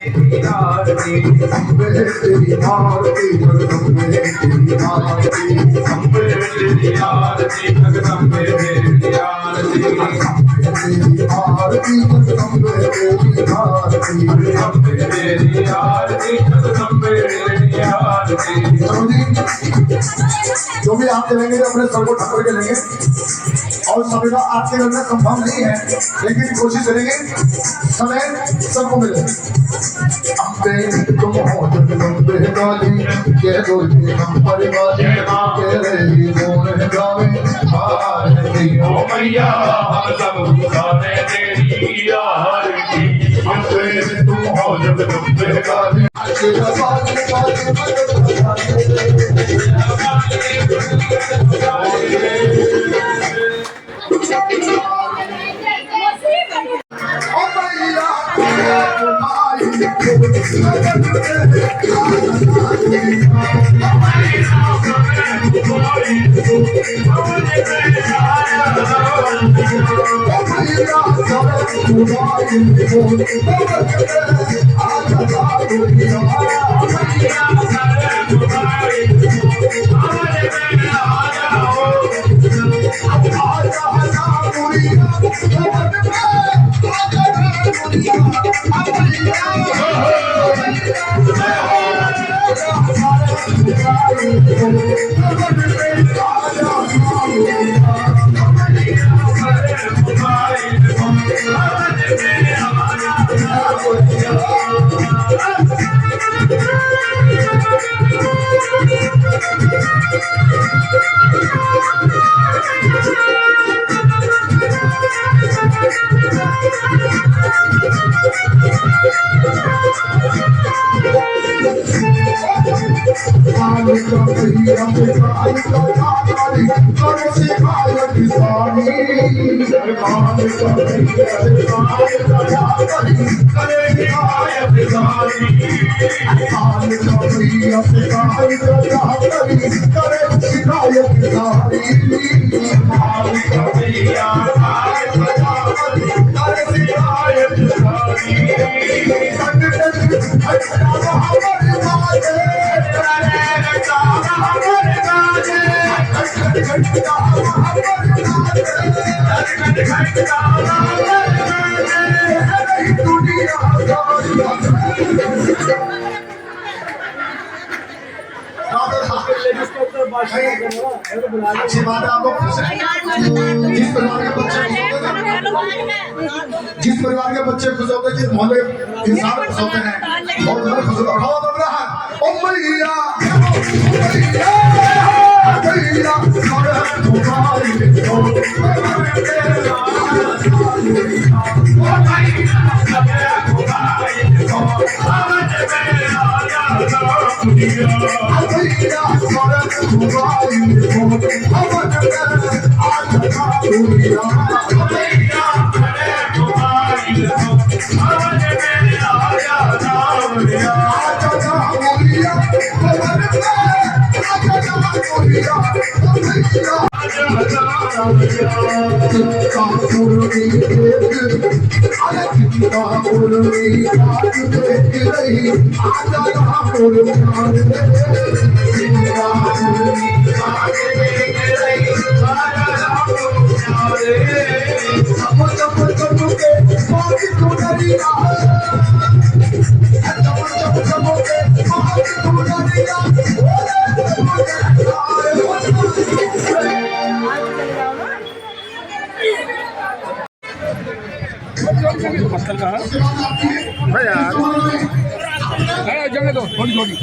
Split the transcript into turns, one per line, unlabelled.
आरती अम्बे तेरी आरती जगदम्बे तेरी आरती अम्बे तेरी आरती जगदम्बे तेरी आरती तेरी आरती जगदम्बे तेरी आरती अम्बे तेरी आरती जगदम्बे तेरी आरती। जो भी आप चलेंगे अपने सर को ठक्कर के लेंगे और सभी का आपके घर में संभव नहीं है, लेकिन कोशिश करेंगे समय सबको मिले। अम्बे तुम हो जगदम्बे काली के दो हम परिवारी के रही मोर गावे आरती ओ मैया हम सब गावे तेरी आरती। अम्बे तुम हो जगदम्बे काली के रसाली काली अच्छी बात है। आप लोग जिस परिवार के बच्चे खुश होते हैं, जिस मोहल्ले इंसान खुश होते हैं, बहुत खुश होता है। जगह दो थोड़ी थोड़ी